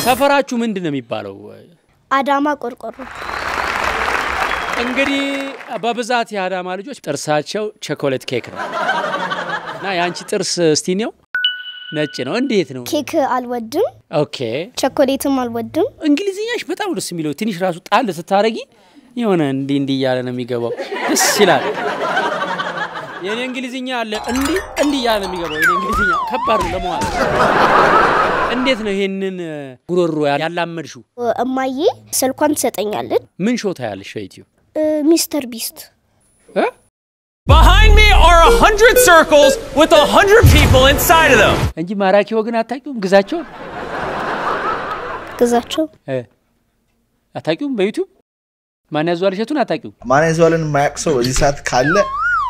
ሰፈራችሁ ምንድነው የሚባለው? አዳማ ቆርቆሮ እንግዲህ በብዛት የአዳማ ልጆች ጥርሳቸው ቸኮሌት ኬክ ነው እና ያንቺ ጥርስ እስቲኒው ነጭ ነው እንዴት ነው? ኬክ አልወድም ኦኬ ቸኮሌትም አልወድም እንግሊዝኛሽ በጣም ደስ የሚለው ትንሽ ራሱ ጣል ስታረጊ የሆነ እንዲ ያለ ነው የሚገባው ደስ ይላል የኔ እንግሊዝኛ አለ እንዲ ያለ ነው የሚገባው የኔ እንግሊዝኛ ከባድ ነው ለማለት እንዴት ነው ይሄንን ጉሮሮ ያላመድሽው? እማዬ ስልኳን ትሰጠኛለች ምን ሾታ ያለሽ ዩቲዩብ? ሚስተር ቢስት Behind me are 100 circles with 100 people inside of them. እንጂ ማራኪ ወግን አታቂውም ግዛቸው አታቂውም በዩቲዩብ ማን ያዟል እሸቱን አታቂው ማን ያዟልን ማያክሰው እዚህ ሰዓት ካለ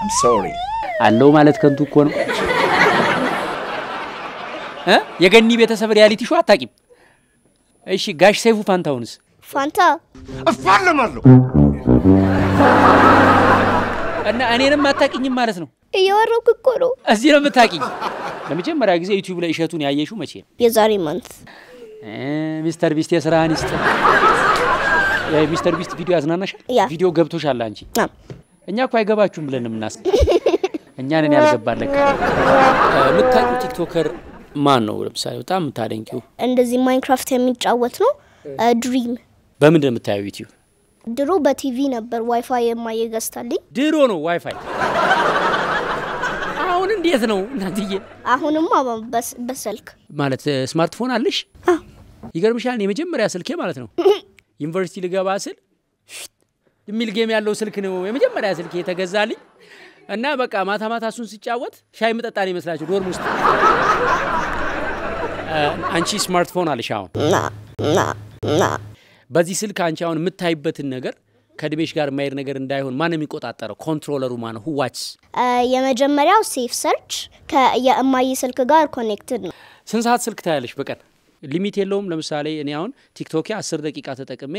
I'm sorry አለው ማለት ከንቱ እኮ ነው የገኒ ቤተሰብ ሪያሊቲ ሾው አታቂም እሺ ጋሽ ሰይፉ ፋንታውንስ ፋንታ አፋለማለሁ እና እኔንም አታቂኝም ማለት ነው እያወራኩ እኮ ነው እዚህ ነው የምታቂኝ ለመጀመሪያ ጊዜ ዩቲዩብ ላይ እሸቱን ያየሽው መቼ ነው የዛሬ ማንት ሚስተር ቢስት የስራን ይስጥ ሚስተር ቢስት ቪዲዮ ያዝናናሻል ቪዲዮ ገብቶሻል አንቺ እኛ እኮ አይገባችሁም ብለን እናስ እኛ ነን ያልገባለክ ምታቂው ቲክቶከር ማን ነው ለምሳሌ በጣም ታደንቂው እንደዚህ ማይንክራፍት የሚጫወት ነው ድሪም በምን እንደምታየው ዩቲዩብ ድሮ በቲቪ ነበር ዋይፋይ የማይገስታልኝ ድሮ ነው ዋይፋይ አሁን እንዴት ነው እናንተዬ አሁንማ በስልክ ማለት ስማርትፎን አለሽ ይገርምሻል የመጀመሪያ ስልኬ ማለት ነው ዩኒቨርሲቲ ልገባ ስል የሚል ጌም ያለው ስልክ ነው የመጀመሪያ ስልኬ የተገዛልኝ እና በቃ ማታ ማታ እሱን ሲጫወት ሻይ መጠጣን ይመስላችሁ ዶርም ውስጥ አንቺ ስማርትፎን አለሽ አሁን በዚህ ስልክ አንቺ አሁን የምታይበትን ነገር ከድቤሽ ጋር ማይር ነገር እንዳይሆን ማን የሚቆጣጣረው ኮንትሮለሩ ማን ነው ሁዋትስ የመጀመሪያው ሴፍ ሰርች ከየማይ ስልክ ጋር ኮኔክትድ ነው ስንት ሰዓት ስልክ ታያለሽ በቀን ሊሚት የለውም ለምሳሌ እኔ አሁን ቲክቶክ 10 ደቂቃ ተጠቅሜ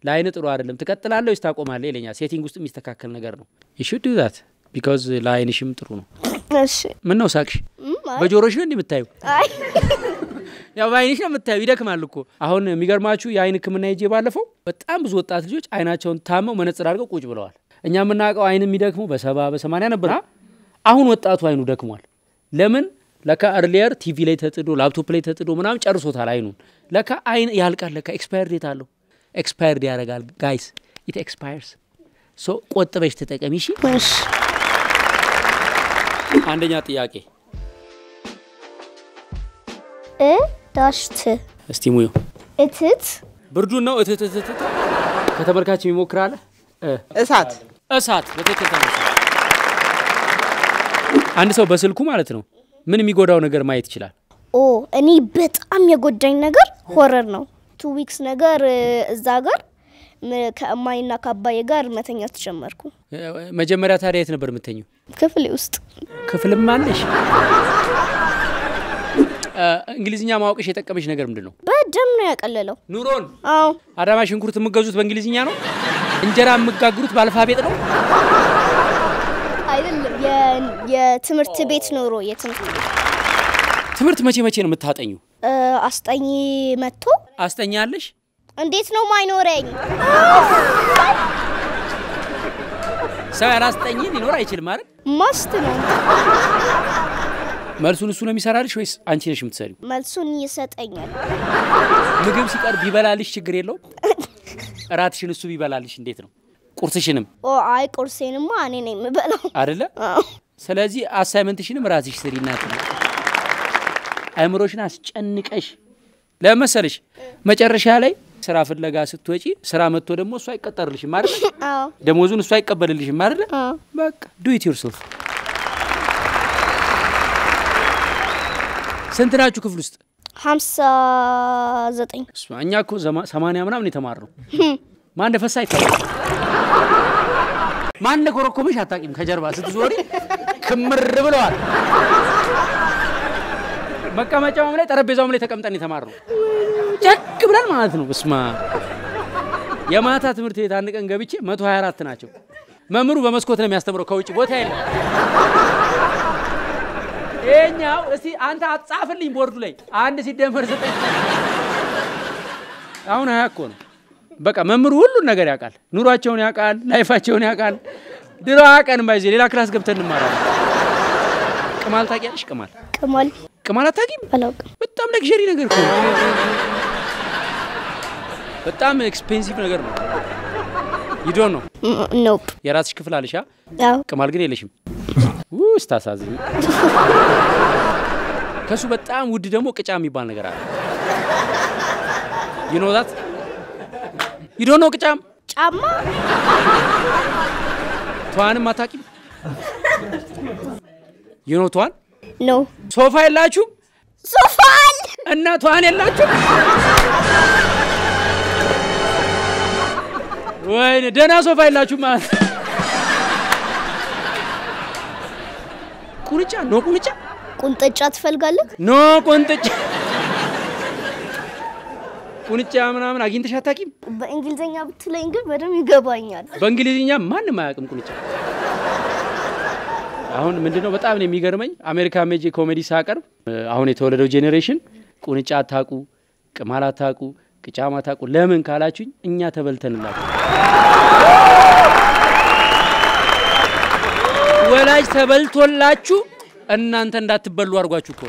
ላይን ጥሩ አይደለም ትቀጥላለህ ወይስ ታቆማለህ ይለኛል ሴቲንግ ውስጥ የሚስተካከል ነገር ነው you should do that because ላይንሽም ጥሩ ነው እሺ ምን ነው ሳቅሽ በጆሮሽ ነው እንደምታዩ አይ ያው ባይንሽ ነው የምታዩ ይደክማል እኮ አሁን የሚገርማችሁ የአይን ህክምና ሄጄ ባለፈው በጣም ብዙ ወጣት ልጆች አይናቸውን ታመው መነጽር አድርገው ቁጭ ብለዋል እኛ የምናውቀው አይን የሚደክመው በ70 በ80 ነበር አሁን ወጣቱ አይኑ ደክሟል ለምን ለካ earlier ቲቪ ላይ ተጥዶ ላፕቶፕ ላይ ተጥዶ ምናም ጨርሶታል አይኑን ለካ አይን ያልቃል ለካ ኤክስፓየር ዴት አለው ኤክስፓየር ያደርጋል ጋይስ it expires so ቆጥበሽ ተጠቀሚ እሺ አንደኛ ጥያቄ ዳሽት እስቲ ሙዩ እትት ብርዱ ነው እትት ከተመልካች ይሞክራል እሳት በትክክል ተመልካች አንድ ሰው በስልኩ ማለት ነው ምን የሚጎዳው ነገር ማየት ይችላል እኔ በጣም የጎዳኝ ነገር ሆረር ነው 2 weeks ነገር እዛ ጋር ከማይና ካባዬ ጋር መተኛት ጀመርኩ መጀመሪያ ታዲያ የት ነበር የምተኘው ክፍል ውስጥ ክፍልም አለሽ እንግሊዝኛ ማወቅሽ የጠቀመሽ ነገር ምንድነው በደም ነው ያቀለለው ኑሮን አዳማ ሽንኩርት የምገዙት በእንግሊዝኛ ነው እንጀራ የምጋግሩት በአልፋቤት ነው አይደለም የትምህርት ቤት ኑሮ ትምህርት መቼ ነው የምታጠኙ አስጠኝ መጥቶ አስጠኛለሽ እንዴት ነው ማይኖረኝ ሰው ያላስጠኝ ሊኖር አይችልም ማለት ማስት ነው መልሱን እሱ ነው የሚሰራልሽ ወይስ አንቺ ነሽ የምትሰሪው መልሱን ይሰጠኛል ምግብ ሲቀርብ ቢበላልሽ ችግር የለው እራትሽን እሱ ቢበላልሽ እንዴት ነው ቁርስሽንም አይ ቁርሴንማ እኔ ነኝ የምበላው አይደለ ስለዚህ አሳይመንትሽንም ራስሽ ስሪና አይምሮሽን አስጨንቀሽ ለመሰለሽ መጨረሻ ላይ ስራ ፍለጋ ስትወጪ ስራ መጥቶ ደግሞ እሱ አይቀጠርልሽም አይደል ደሞዙን እሱ አይቀበልልሽም አይደል በቃ do it yourself ስንት ናችሁ ክፍል ውስጥ 59 እኛ እኮ 80 ምናምን የተማርነው ማን እንደፈሳ ይታወቅ ማን ለኮረኮመሽ አታቂም ከጀርባ ስትዞሪ ክምር ብለዋል መቀመጫውም ላይ ጠረጴዛውም ላይ ተቀምጠን የተማርነው ጨክ ብለን ማለት ነው በስማ የማታ ትምህርት ቤት አንድ ቀን ገብቼ 124 ናቸው መምሩ በመስኮት ነው የሚያስተምረው ከውጪ ቦታ የለም ይሄኛው እስቲ አንተ አጻፍልኝ ቦርዱ ላይ 1 ሲደመር 9 አሁን አያኮ ነው በቃ መምሩ ሁሉ ነገር ያውቃል ኑሯቸውን ያውቃል ላይፋቸውን ያውቃል ድሮ አቀን ባይዜ ሌላ ክላስ ገብተን እንማራለን ቅማል ታውቂያለሽ ቅማል አታውቂም አላውቅም በጣም ለግዠሪ ነገር እኮ በጣም ኤክስፔንሲቭ ነገር ነው you don't know nope የራስሽ ክፍል አለሽ አዎ ቅማል ግን የለሽም ስታሳዝኝ ከሱ በጣም ውድ ደግሞ ቅጫ የሚባል ነገር አለ you know that you don't know ቅጫም ጫማ ቷንም አታውቂም you know ቷን no ሶፋ የላችሁ ሶፋ እና ቷን የላችሁ ወይኔ ደና ሶፋ የላችሁ ማለት ቁንጥጫ ትፈልጋለህ ኖ ቁንጥጫ ምናምን አግኝተሽ አታውቂም በእንግሊዘኛ ብትለኝ ግን በደም ይገባኛል በእንግሊዘኛ ማንንም አያውቅም ቁንጫ አሁን ምንድነው በጣም ነው የሚገርመኝ አሜሪካ ሜጂ ኮሜዲ ሳቀርብ አሁን የተወለደው ጄኔሬሽን ቁንጫ አታውቁ ቅማል አታውቁ ቅጫማ አታውቁ ለምን ካላችሁኝ እኛ ተበልተንላችሁ ወላጅ ተበልቶላችሁ እናንተ እንዳትበሉ አርጓችሁ እኮ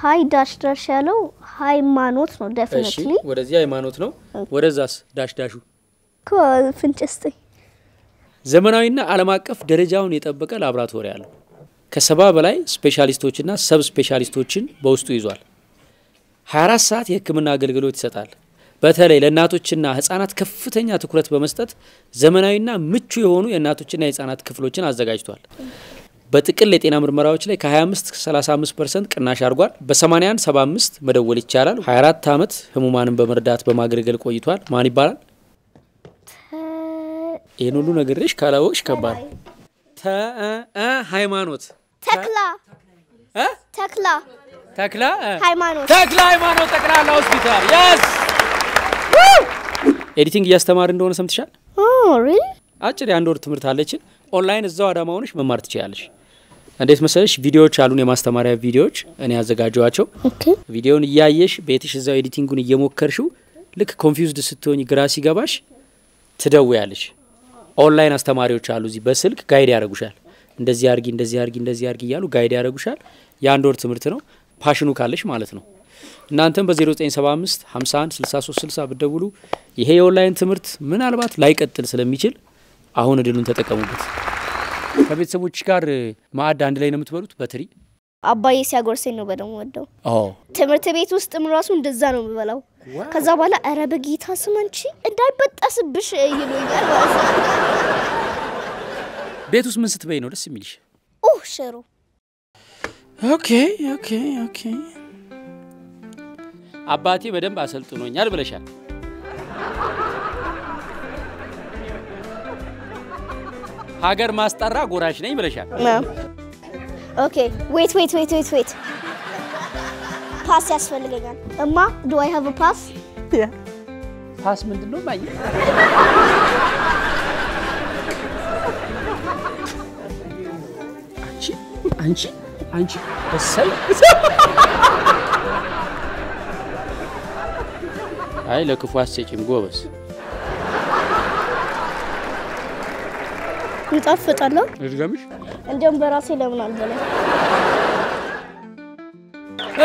ሃይ ዳሽ ዳሽ ያለው ሃይማኖት ነው ዴፊኒትሊ ወደዚህ ሃይማኖት ነው ወደዛስ ዳሽ ዳሹ ፍንጭስቲ ዘመናዊና ዓለም አቀፍ ደረጃውን የጠበቀ ላብራቶሪ አለው ከ70 በላይ ስፔሻሊስቶችና ሰብ ስፔሻሊስቶችን በውስጡ ይዟል 24 ሰዓት የህክምና አገልግሎት ይሰጣል በተለይ ለእናቶችና ህፃናት ከፍተኛ ትኩረት በመስጠት ዘመናዊና ምቹ የሆኑ የእናቶችና የህፃናት ክፍሎችን አዘጋጅቷል በጥቅል የጤና ምርመራዎች ላይ ከ25 እስከ 35% ቅናሽ አድርጓል በ81 75 መደወል ይቻላል 24 አመት ህሙማንን በመርዳት በማገልገል ቆይቷል ማን ይባላል ይሄን ሁሉ ነገርሽ ካላወቅሽ ከባድ ሃይማኖት ተክላ ሃይማኖት ጠቅላላ ሆስፒታል yes ኤዲቲንግ ያስተማር እንደሆነ ሰምተሻል ሪሊ አጭር የአንድ ወር ትምህርት አለችን ኦንላይን እዛው አዳማ ሆነሽ መማር ትችያለሽ እንዴት መሰለሽ ቪዲዮዎች አሉን የማስተማሪያ ቪዲዮዎች እኔ ያዘጋጀዋቸው ቪዲዮውን ያያየሽ ቤትሽ እዛው ኤዲቲንጉን እየሞከርሽው ልክ ኮንፊውዝድ ስትሆኝ ግራ ሲገባሽ ትደውያለሽ ኦንላይን አስተማሪዎች አሉ እዚህ በስልክ ጋይድ ያደርጉሻል እንደዚህ አርጊ ይያሉ ጋይድ ያደርጉሻል የአንድ ወር ትምህርት ነው ፓሽኑ ካለሽ ማለት ነው እናንተም በ0975 51 63 60 ብትደውሉ ይሄ የኦንላይን ትምህርት ምናልባት ላይቀጥል ስለሚችል አሁን እድሉን ተጠቀሙበት ከቤተሰቦች ጋር ማዕድ አንድ ላይ ነው የምትበሉት በትሪ አባዬ ሲያጎርሰኝ ነው በደም ወደው ትምህርት ቤት ውስጥም ራሱ እንደዛ ነው የምበላው ከዛ በኋላ አረ በጌታ ስምንቺ እንዳይበጣስብሽ ይሉኛል ቤት ውስጥ ምን ስትበይ ነው ደስ የሚልሽ ሽሮ ኦኬ አባቴ በደንብ አሰልጥኖኛል ብለሻል ሀገር ማስጠራ ጎራሽ ነኝ ብለሻል ኦኬ ዌት ፓስ ያስፈልገኛል እማ do I have a pass yeah ፓስ ምንድነው ማይ አንቺ በሰል አይ ለክፉ አስጨጭም ጎበስ ይጣፍጣል እርጋምሽ እንደም በራሴ ለምን አልበላ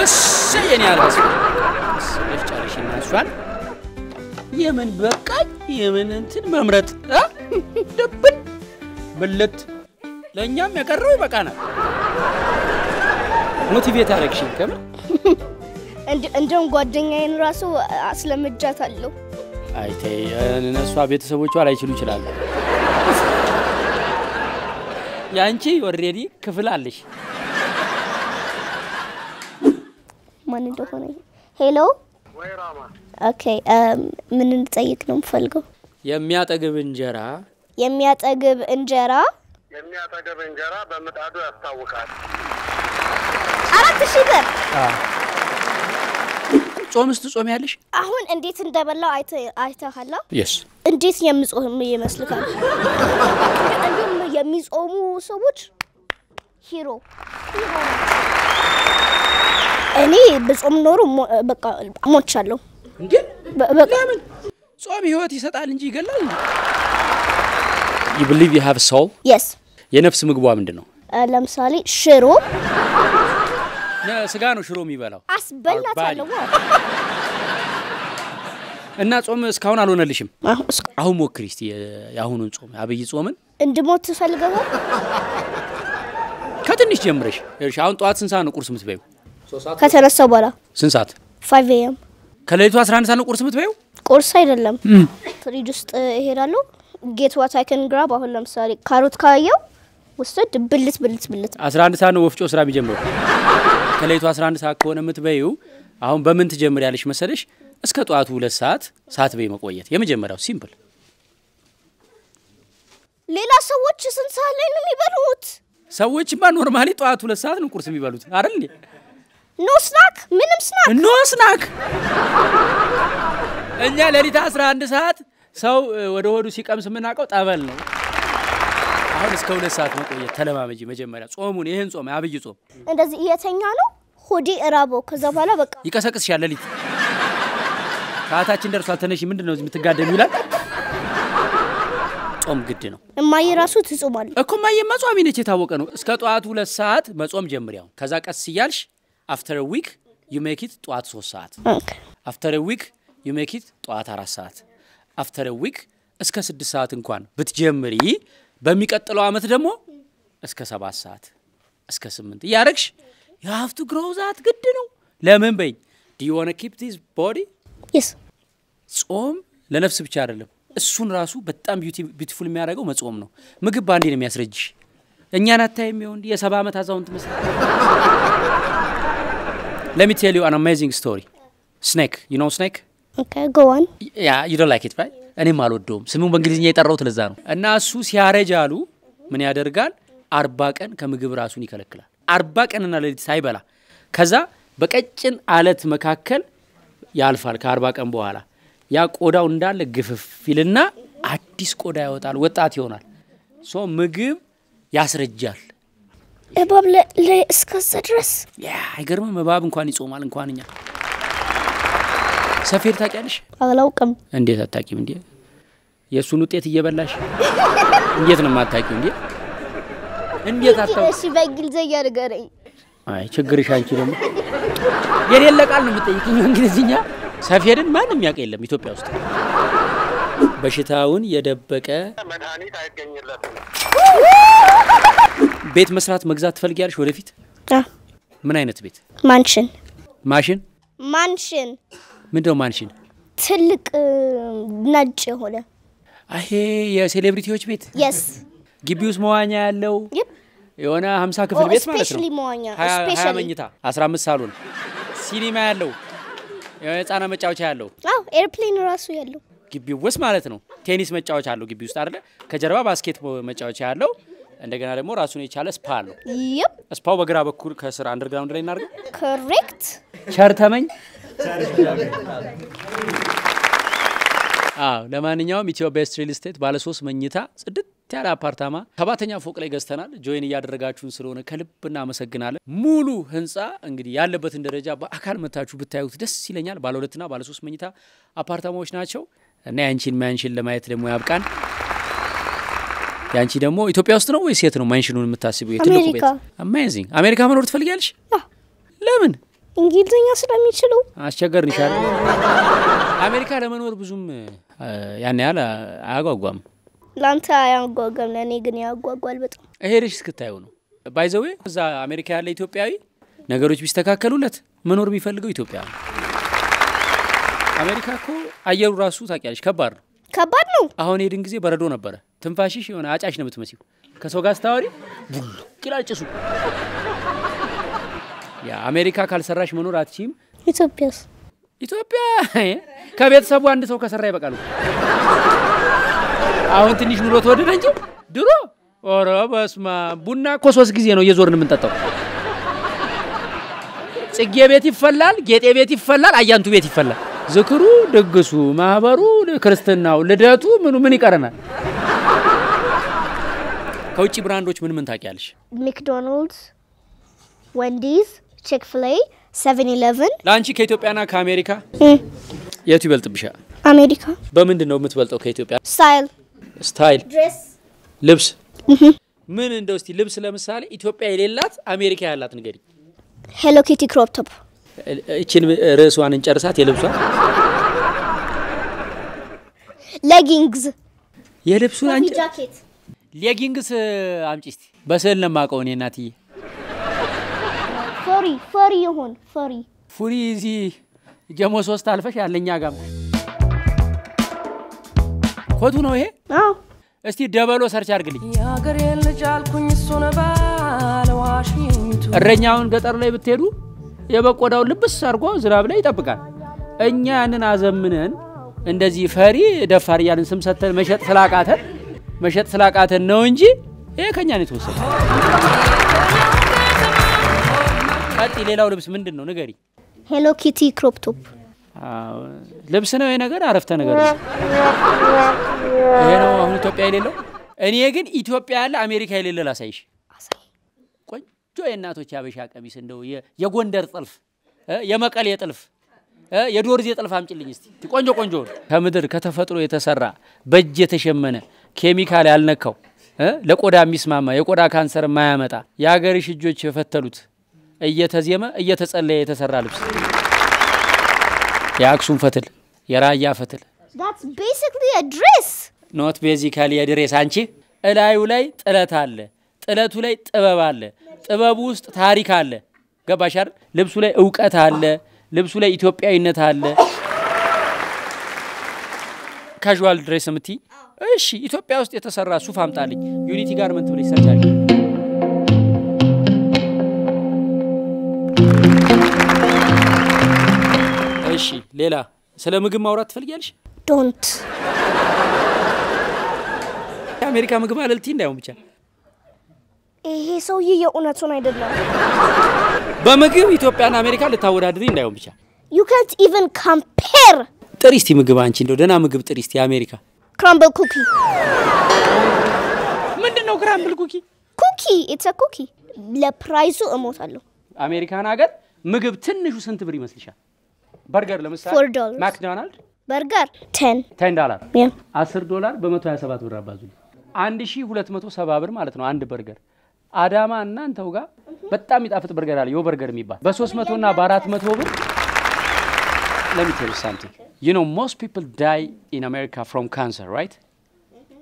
እሺ ያላስ ጨርሽና እሷን የምን በቃኝ የምን እንትን መምረጥ ደብን በለት ለኛም ያቀረው በቃና ሞቲቬት አረግሽኝ ከመ እንደም ጓደኛዬን ራሱ አስለምጃታለሁ አይተይ እነሷ ቤተሰቦቿ ላይችሉ ይችላል ያንቺ ኦሬዲ ክፍል አለሽ ማን እንደሆነ ሄሎ ወይራማ ኦኬ ምን እንጠይቅ ነው የምፈልገው የሚያጠግብ እንጀራ በምጣዱ ያስታውቃል 4000 ብር ጾምስ ትጾሚያለሽ አሁን እንዴት እንደበላው አይተሃላ yes እንዴት የምጾም ይመስልካል እንደም የሚጾሙ ሰዎች ሂሮ እኔ በጾም ኖሮ በቃ ሞቻለሁ እንዴ ለምን ጾም ህይወት ይሰጣል እንጂ ይገላል you believe you have a soul yes የነፍስ ምግቧ ምንድነው ለምሳሌ ሽሮ ስጋ ነው ሽሮ የሚበላው አስበላታለሁ እና ጾም እስካሁን አልሆነልሽም አሁን ሞክሪ እስቲ ያሁኑን ጾም አብይ ጾምን እንድሞት ፈልገው ከትንሽ ጀምረሽ አሁን ጧት ስንት ሰዓት ነው ቁርስ የምትበዩ 3 ሰዓት ከተነሳው በኋላ ስንት ሰዓት 5 am ከሌሊቱ 11 ሰዓት ነው ቁርስ የምትበዩ ቁርስ አይደለም ፍሪጅ ውስጥ እሄዳለሁ get what I can grab አሁን ለምሳሌ ካሮት ካየው ወስድ ብልት 11 ሰዓት ነው ወፍጮ ስራ የሚጀምረው ከሌሊቱ 11 ሰዓት ከሆነ የምትበዩ አሁን በምን ትጀምሪያለሽ መሰለሽ እስከ ጧቱ 2 ሰዓት ሳትበይ መቆየት የመጀመሪያው ሲምፕል ሌላ ሰዎች ስንት ሰዓት ላይ ነው የሚበሉት ሰዎችማ ኖርማሊ ጧቱ 2 ሰዓት ነው ቁርስ የሚበሉት አይደል እንዴ ኖ ስናክ ምንም ስናክ ኖ ስናክ እኛ ሌሊት 11 ሰዓት ሰው ወደ ሆዱ ሲቀምስ ምናቀው ጠበል ነው አሁን እስከ 2 ሰዓት መቆየት ተለማመጂ መጀመሪያ ጾሙን ይሄን ጾም አብይ ጾም እንደዚህ እየተኛ ነው ሆዲ እራቦ ከዛ በኋላ በቃ ይቀሰቅስሻል ሌሊት ሰዓታችን ደርሷል ተነሺ ምንድነው የምትጋደም ይላል ጾም ግድ ነው እማዬ ራሱ ትጾማል እኮ ማዬ መጾም ነች የታወቀ ነው እስከ ጧቱ 2 ሰዓት መጾም ጀምሪያው ከዛ ቀስ ይያልሽ after a week you make it ጧት 3 ሰዓት after a week you make it ጧት 4 ሰዓት after a week እስከ 6 ሰዓት እንኳን ብትጀምሪ በሚቀጥለው አመት ደግሞ እስከ 7 ሰዓት እስከ 8 ያረክሽ you have to grow that ግድ ነው ለምን በይ do you want to keep this body yes ጾም ለነፍስ ብቻ አይደለም እሱን ራሱ በጣም ቢዩቲፉል የሚያደርገው መጾም ነው ምግብ ባንዴ ነው የሚያስረጅሽ እኛን አታይም ይሁን የ7 አመት አዛውንት መስለ let me tell you an amazing story snake you know snake okay go on yeah you don't like it right እኔ ማልወደውም ስሙን በእንግሊዝኛ የጠራውት ለዛ ነው እና እሱ ሲያረጃሉ ምን ያደርጋል 40 ቀን ከምግብ ራሱን ይከለክላል 40 ቀንና ሌሊት ሳይበላ ከዛ በቀጭን አለት መካከል ያልፋል ከ40 ቀን በኋላ ያ ቆዳው እንዳለ ግፍፍ ይልና አዲስ ቆዳ ያወጣል ወጣት ይሆናል ሶ ምግብ ያስረጃል እባብ ለእስከዛ ድረስ ያ አይገርምም እባብ እንኳን ይጾማል እንኳንኛ ሰፌድ ታቂያለሽ አላውቅም እንዴት አታቂም እንዴ የሱን ውጤት እየበላሽ እንዴት ነው ማታቂው እንዴ እንዴት አታው እሺ በእንግሊዝኛ ንገረኝ አይ ችግርሽ አንቺ ደግሞ የሌለ ቃል ነው የምትጠይቂኝ እንግሊዝኛ ሰፌድን ማንንም ያውቅ የለም ኢትዮጵያ ውስጥ በሽታውን የደበቀ መድኃኒት አይገኝለትም ቤት መስራት መግዛት ትፈልጊያለሽ ወደፊት ምን አይነት ቤት ማንሽን ምንድነው ማንሽን ትልቅ ነጭ ሆነ አሄ የሴሌብሪቲዎች ቤት yes ግቢውስ መዋኛ ያለው የሆነ 50 ክፍል ቤት ማለት ነው ስፔሻሊ መዋኛ ስፔሻሊ መኝታ 15 ሳሎን ሲኒማ ያለው የህፃና መጫወቻ ያለው ኤርፕሌን ራሱ ያለው ግቢው ውስጥ ማለት ነው ቴኒስ መጫወቻ አለው ግቢው ውስጥ አይደለ ከጀርባ ባስኬትቦል መጫወቻ ያለው እንደገና ደግሞ ራሱን የቻለ ስፓ አለው yep ስፓው በግራ በኩል ከስር አንደርግራውንድ ላይ እናርገው correct ቸርተመኝ ለማንኛውም ኢትዮ ቤስት ሪል ስቴት ባለ 3 መኝታ ጽድት ያለ አፓርታማ 7ኛ ፎቅ ላይ ገዝተናል ጆይን ያደረጋችሁን ስለሆነ ከልብና አመሰግናለን ሙሉ ህንጻ እንግዲህ ያለበትን ደረጃ በአካል መታችሁ ብታዩት ደስ ይለኛል ባለ 2ና ባለ 3 መኝታ አፓርታማዎች ናቸው እና ያንቺን ማንሽን ለማየት ደግሞ ያብቃን ያንቺ ደግሞ ኢትዮጵያ ውስጥ ነው ወይስ የት ነው ማንሽኑን የምታስቢው የትልቁ ቤት አሜዚንግ አሜሪካ መኖር ትፈልጊያለሽ ለምን እንግሊዝኛ ስለሚችሉ አስቸገርንሽ አይደል አሜሪካ ለመኖር ብዙም ያን ያለ አያጓጓም ላንተ አያጓጓም ለኔ ግን ያጓጓል በጣም እሄድሽ እስክታዩ ነው ባይ ዘ ዌይ እዛ አሜሪካ ያለ ኢትዮጵያዊ ነገሮች ቢስተካከሉለት መኖር የሚፈልገው ኢትዮጵያ ነው አሜሪካ እኮ አየሩ ራሱ ታውቂያለሽ ከባድ ነው አሁን ሄድን ጊዜ በረዶ ነበር ትንፋሽሽ የሆነ አጫሽ ነው የምትመስዩ ከሰው ጋር ስታወሪ ቂላጭሱ ያ አሜሪካ ካልሰራሽ መኖር አትችይም ኢትዮጵያ ከቤተሰቡ አንድ ሰው ከሰራ ይበቃል አሁን ትንሽ ኑሮ ተወደደ እንጂ ድሮ ኦሮ በስማ ቡና እኮ 3 ጊዜ ነው እየዞርን የምንጠጣው ጽጌ ቤት ይፈላል ጌጤ ቤት ይፈላል አያንቱ ቤት ይፈላል ዝክሩ ድግሱ ማህበሩ ክርስትናው ልደቱ ምን ይቀርናል ከውጪ ብራንዶች ምን ታውቂያለሽ McDonald's Wendy's Chick-fil-A 7-Eleven ላንቺ ከኢትዮጵያና ከአሜሪካ የቱ ይበልጥብሻል አሜሪካ በምንድነው የምትበልጠው ከኢትዮጵያ ስታይል ድሬስ ልብስ ምን እንደው እስቲ ልብስ ለምሳሌ ኢትዮጵያ የሌላት አሜሪካ ያላት ንገሪ Hello Kitty crop top እቺን ርዕሷን እንጨርሳት የልብሷን leggings የልብሱን አንቺ jacket leggings አምጪ እስቲ በሰል ለማቀው እኔ እናትዬ furry ይሁን ፉሪ እዚ ጀሞ 3 አልፈሽ ያለኛ ጋር ኮቱ ነው ይሄ አዎ እስቲ ደበሎ ሰርች አድርግልኝ ያገር ልጅ አልኩኝ እሱን ባለዋሽንቱ እረኛውን ገጠር ላይ ብትሄዱ የበቆዳው ልብስ አርጎ ዝራብ ላይ ይጠብቃል እኛ ያንን አዘምነን እንደዚህ ፈሪ ደፋር ያልን ስም ሰተን መሸጥ ስላቃተን ነው እንጂ ይሄ ከኛ ነው ተወሰደ አጥቂ ሌላው ልብስ ምንድነው ንገሪ Hello Kitty crop top ልብስ ነው የነገር አረፍተ ነገር ነው ይሄ ነው አሁን ኢትዮጵያ የሌለው እኔ ግን ኢትዮጵያ ያለ አሜሪካ የሌለ ላሳይሽ ቆንጆ የእናቶች ያበሻ ቀሚስ እንደው የጎንደር ጥልፍ የመቀሌ ጥልፍ የዶርዜ ጥልፍ አምጪልኝ እስቲ ቆንጆ ከምድር ከተፈጥሮ የተሰራ በእጅ የተሸመነ ኬሚካል ያልነካው ለቆዳ የሚስማማ የቆዳ ካንሰር ማያመጣ ያገርሽ እጆች የፈተሉት እየተዘመ እየተጸለየ የተሰራ ልብስ የአክሱም ፈትል የራያ ፈትል That's basically a dress not basically a dress አንቺ እላዩ ላይ ጥለት አለ ጥለቱ ላይ ጥበብ አለ ጥበቡ ውስጥ ታሪክ አለ ገባሽ አይደል ልብሱ ላይ ዕውቀት አለ ልብሱ ላይ ኢትዮጵያዊነት አለ ካዡዋል ድሬስ ምቲ እሺ ኢትዮጵያ ውስጥ የተሰራ ሱፍ አምጣልኝ ዩኒቲ ጋርመንት ብለሽ ሰርች አድርጊ እሺ ሌላ ስለ ምግብ ማውራት ትፈልጊያለሽ don't አሜሪካ ምግብ አለልቲ እንዳይሆን ብቻ ይሄ ሰውዬ የኡነቱን አይደለም በምግብ ኢትዮጵያና አሜሪካ ልታወዳድሪ እንዳይሆን ብቻ you can't even compare ጥሪስቲ ምግብ አንቺ እንደው ደና ምግብ ጥሪስቲ አሜሪካ crumble cookie ምንድነው crumble cookie it's a cookie ለፕራይሱ እሞታለሁ አሜሪካን ሀገር ምግብ ትንሹ ስንት ብር ይመስልሻል በርገር ለምሳሌ $4 ማክዶናልድ በርገር $10 yeah $10 በ127 ብር አባዙ 1270 ብር ማለት ነው አንድ በርገር አዳማ እናንተው ጋር በጣም ይጣፍጥ በርገር አለ ዮ በርገር የሚባል በ300 እና በ400 ብር let me tell you something you know most people die in America from cancer right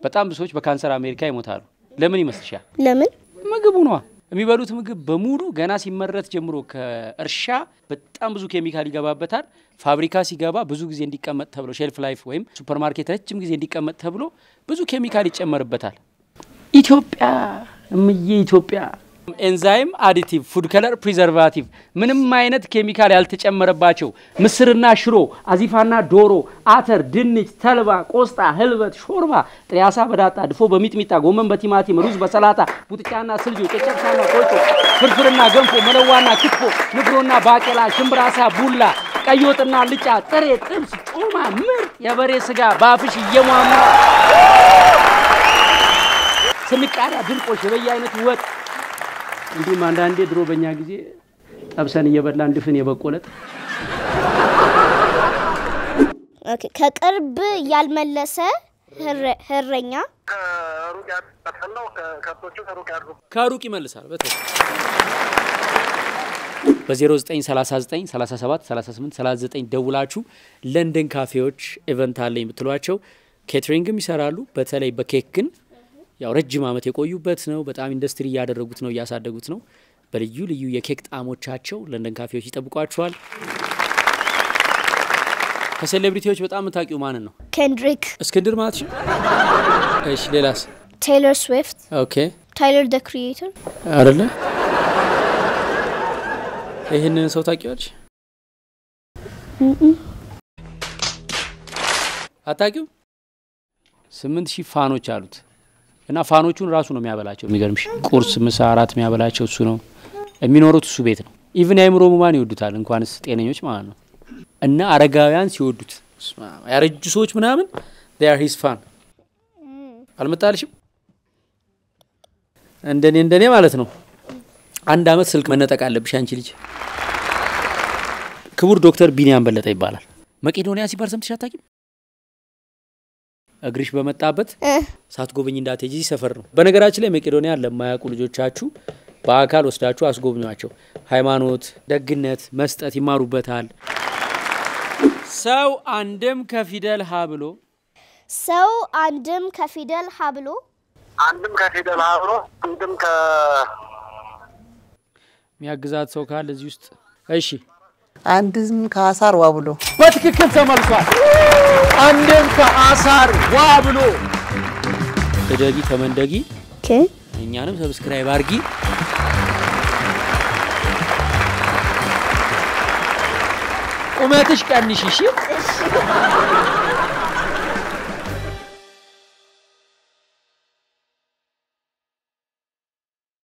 በጣም ብዙ ሰዎች በካንሰር አሜሪካ ይሞታሉ ለምን ይመስልሻል ለምን ምግቡ ነው የሚበሉት ምግብ በሙሉ ገና ሲመረት ጀምሮ ከእርሻ በጣም ብዙ ኬሚካል ይገባበታል ፋብሪካ ሲገባ ብዙ ጊዜ እንዲቀመጥ ተብሎ ሼልፍ ላይፍ ወይም ሱፐርማርኬት ረጅም ጊዜ እንዲቀመጥ ተብሎ ብዙ ኬሚካል ይጨመርበታል ኢትዮጵያ ኤንዛይም አዲቲቭ ፉድ ከለር ፕሪዘርቫቲቭ ምንም አይነት ኬሚካል ያልተጨመረባቸው ምስርና ሽሮ አዚፋና ዶሮ አተር ድንች ተልባ ቆስጣ ህልበት ሾርባ ጥሪያሳ በዳጣ ድፎ በሚጥሚጣ ጎመን በቲማቲም ሩዝ በሰላጣ ቡጥጫና ስልጆ ጨጨብሳና ቆጮ ፍርፍርና ገንፎ መለዋና ክትፎ ንግሮና ባቄላ ሽምብራሳ ቡላ ቀይወጥና ልጫ ጥሬ ጥብስ ጮማ ምርጥ የበሬ ስጋ ባፍሽ እየሟሟ ስንቃዳ ድንቆሽ በየአይነት ወጥ እንዲሁም አንዳንዴ ድሮ በእኛ ጊዜ ጠብሰን እየበላን ድፍን የበቆለጥ ኦኬ ከቅርብ ያልመለሰ ህረኛ ከሩቅ ያጣለው ከከብቶቹ ከሩቅ ይመልሳል በተለይ በ0939 37 38 39 ደውላችሁ ለንደን ካፌዎች ኢቨንት አለኝ ብትሏቸው ኬተሪንግም ይሰራሉ በተለይ በኬክ ግን ያው ረጅም አመት የቆዩበት ነው በጣም ኢንዱስትሪ ያደረጉት ነው ያሳደጉት ነው በልዩ ልዩ የኬክ ጣሞቻቸው ለንደን ካፌዎች ይጠብቋቸዋል ከሴሌብሪቲዎች በጣም ታቂው ማን ነው ኬንድሪክ እስክንድር ማለት ነው እሺ ሌላስ ታይለር ስዊፍት ኦኬ ታይለር ዘ ክሪኤተር አይደለ ይሄንን ሰው ታቂዋለሽ አታቂው 8000 ፋኖች አሉት እና ፋኖቹን ራሱ ነው የሚያበላቸው የሚገርምሽ ቁርስ ምሳ አራት የሚያበላቸው እሱ ነው የሚኖሩት እሱ ቤት ነው ኢቭን አይምሮ ሙማን ይወዱታል እንኳንስ ጤነኞች ማለት ነው እና አረጋውያን ሲወዱት ያረጁ ሰዎች ምናምን they are his fan አልመጣልሽም እንደኔ ማለት ነው አንድ አመት ስልክ መነጠቅ አለብሽ አንቺ ልጅ ክቡር ዶክተር ቢኒያም በለጠ ይባላል መቄዶንያ ሲባል ሰምተሽ አታውቂም እግሪሽ በመጣበት ሳትጎበኝ እንዳትሄጂ ሰፈር ነው በነገራችን ላይ መቄዶንያ ለማያውቁ ልጆቻችሁ በአካል ወስዳችሁ አስጎብኙዋቸው ሃይማኖት ደግነት መስጠት ይማሩበታል ሰው አንድም ከፊደል ሀ ብሎ አንድም ከፊደል ሀ ብሎ ሚያግዛት ሰው ካለ እዚህ ውስጥ እሺ አንድም ከአሳር ዋ ብሎ በትክክል ተመልሷል አንድም ከአሳር ዋ ብሎ እደጊ ተመንደጊ እኛንም ሰብስክራይብ አርጊ ቁመትሽ ቀንሽ እሺ